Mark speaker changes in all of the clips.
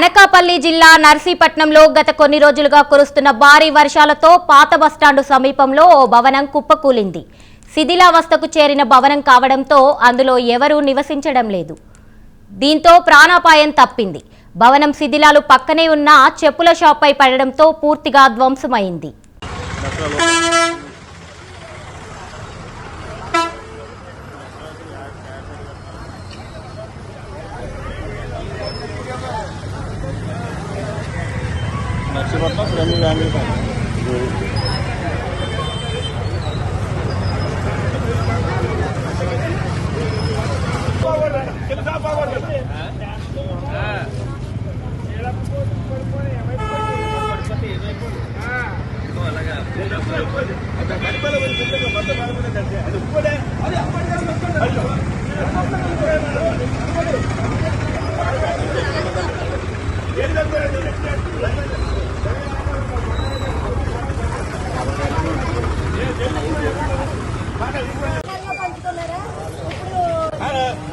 Speaker 1: అనకాపల్లి జిల్లా నర్సీపట్నంలో గత కొన్ని రోజులుగా కురుస్తున్న భారీ వర్షాలతో పాత బస్టాండు సమీపంలో ఓ భవనం కుప్పకూలింది. శిథిలావస్థకు చేరిన భవనం కావడంతో అందులో ఎవరూ నివసించడం లేదు. దీంతో ప్రాణాపాయం తప్పింది. భవనం శిథిలాలు పక్కనే ఉన్న చెప్పుల షాప్పై పడడంతో పూర్తిగా ధ్వంసమైంది.
Speaker 2: నర్సీపట్నం ఫ్రెండ్ ఫ్యామిలీ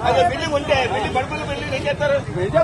Speaker 2: అదే బిల్డింగ్ ఉంటే బిల్డింగ్ పడుకున్న బిల్డింగ్ ఏం చేస్తారు? బిల్డింగ్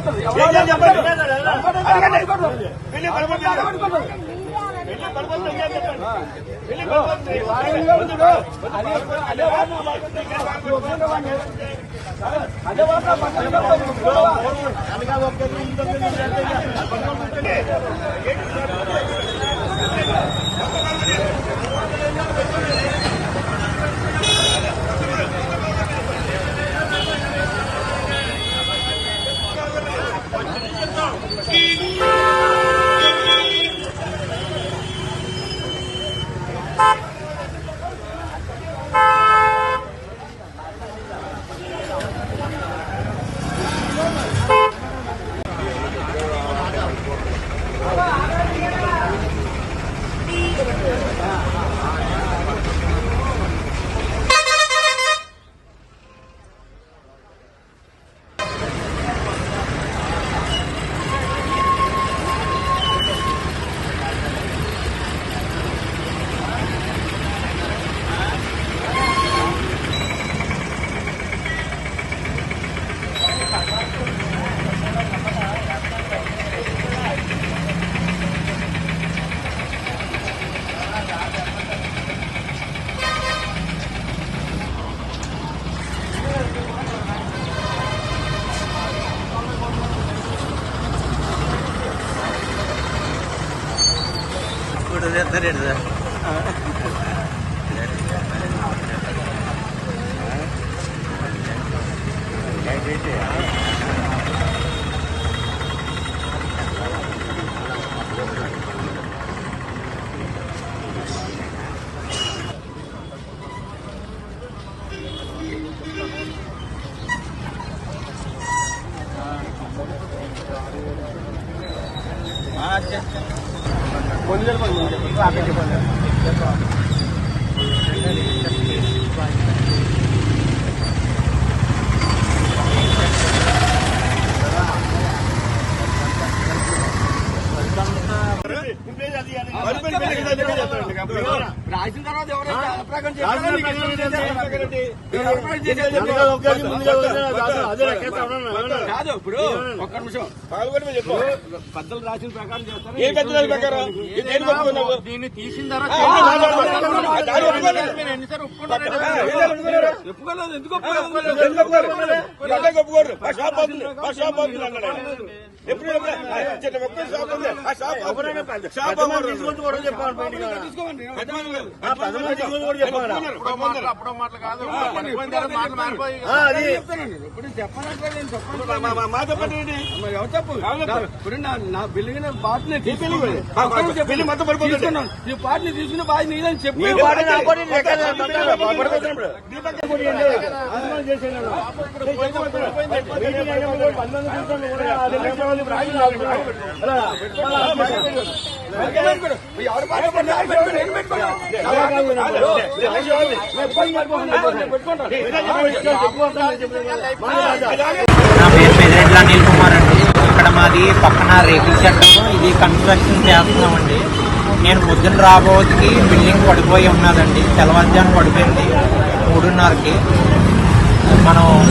Speaker 2: రాసిన తర్వాత కాదు. ఇప్పుడు ఒక్క నిమిషం పెద్దలు రాసిన ప్రకారం చేస్తారు. ఏ పెద్దల ప్రకారం దీన్ని తీసిన తర్వాత ఎన్నిసార్లు ఒప్పుకోలేదు? ఎందుకు ఒప్పుకోలేదు? ఎప్పుడు ఇప్పుడు నా బిల్డింగ్ పార్టీని ఈ పార్టీని తీసుకుని బాగా నీదని చెప్పి
Speaker 3: నా పేరు పెదిరెడ్ల అనిల్ కుమార్ అండి. ఇక్కడ మాది పక్కన రేకుల షెడ్, ఇది కన్స్ట్రక్షన్ చేస్తున్నామండి. నేను పొద్దున్న రాబోతుకి బిల్డింగ్ పడిపోయి ఉన్నదండి. తెల్లవారుజామున పడిపోయింది 3:30కి.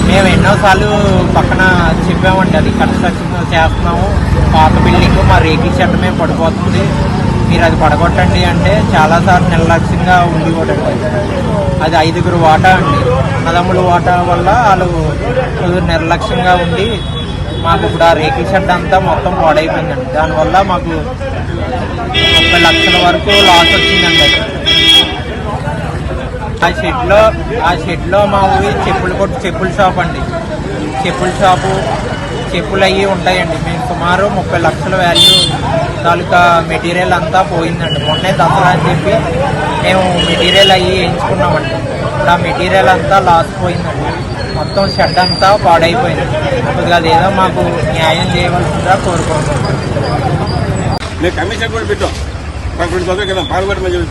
Speaker 3: మేము ఎన్నోసార్లు పక్కన చెప్పామండి, అది కన్స్ట్రక్షన్ చేస్తున్నాము, పాత బిల్డింగ్ మా రేకుల షెడ్ మేము పడిపోతుంది, మీరు అది పడగొట్టండి అంటే చాలాసార్లు నిర్లక్ష్యంగా ఉండిపోవటండి. అది 5గురు వాటా అండి, అన్నదమ్ముల వాటా వల్ల వాళ్ళు నిర్లక్ష్యంగా ఉండి మాకు ఇప్పుడు ఆ రేకుల షెడ్ అంతా మొత్తం పాడైపోయిందండి. దానివల్ల మాకు 30 లక్షల వరకు లాస్ వచ్చిందండి. ఆ షెడ్లో మా ఊరి చెప్పుల షాప్ అండి, చెప్పులు అవి ఉంటాయండి. మేము సుమారు 30 లక్షల వాల్యూ తాలూకా మెటీరియల్ అంతా పోయిందండి. మొన్నే దసరా అని చెప్పి మేము మెటీరియల్ అవి వేయించుకున్నామండి. ఇప్పుడు ఆ మెటీరియల్ అంతా లాస్ పోయిందండి, మొత్తం షెడ్ అంతా పాడైపోయింది. కొద్దిగా అదేదో మాకు న్యాయం చేయవలసిందిగా కోరుకుంటున్నాం.
Speaker 2: నేను కమిషన్ కూడా పెట్టాం, 12 సంవత్సరాలు కదా పాల్గొట్టమని చెప్పి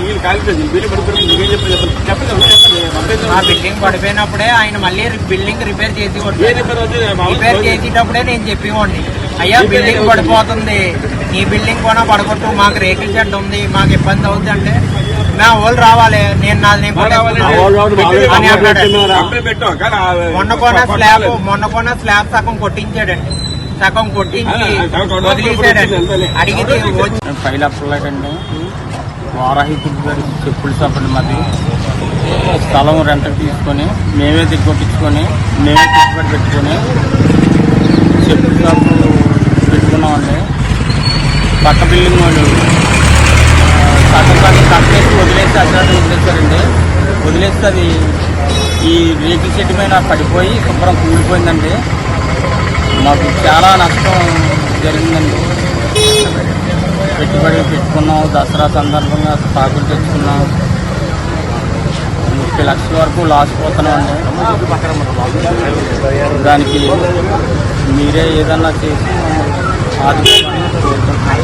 Speaker 2: వీళ్ళు కాలిపోయింది, బిల్లు పడిపోయి మీకేం చెప్పండి.
Speaker 3: మా బిల్డింగ్ పడిపోయినప్పుడే ఆయన మళ్ళీ బిల్డింగ్ రిపేర్ చేసేటప్పుడే నేను చెప్పేవాడిని, అయ్యా బిల్డింగ్ పడిపోతుంది, నీ బిల్డింగ్ కూడా పడగొట్టు, మాకు రేకుల షెడ్ ఉంది, మాకు ఇబ్బంది అవుతుంది అంటే నా వాళ్ళు రావాలి, నేను నాది మొన్న కొన్న స్లాబ్ సగం కొట్టించాడండి, సగం కొట్టించి వదిలేసాడండి. అడిగితే
Speaker 4: 5 లక్షలకండి వారాహి గారి చెప్పుల షాప్ అండి మాది. స్థలం రెంట్కి తీసుకొని మేమే దిగ్గొట్టించుకొని మేమే పెట్టుబడి పెట్టుకొని చెప్పుల షాపు పెట్టుకున్నామండి. పక్క బిల్డింగ్ వాళ్ళు సగం కట్టేసి వదిలేసి అసలు వదిలేశారండి. వదిలేస్తే అది ఈ రేకుల షెడ్ మీద పడిపోయి శుభ్రం కూలిపోయిందండి. మాకు చాలా నష్టం జరిగిందండి. పెట్టుబడి పెట్టుకున్నాం, దసరా సందర్భంగా స్టాకులు తెచ్చుకున్నాం, 30 లక్షల వరకు లాస్ పోతున్నామండి. దానికి మీరే ఏదన్నా చేసి ఆదుకోవాలని కోరుకుంటున్నాం.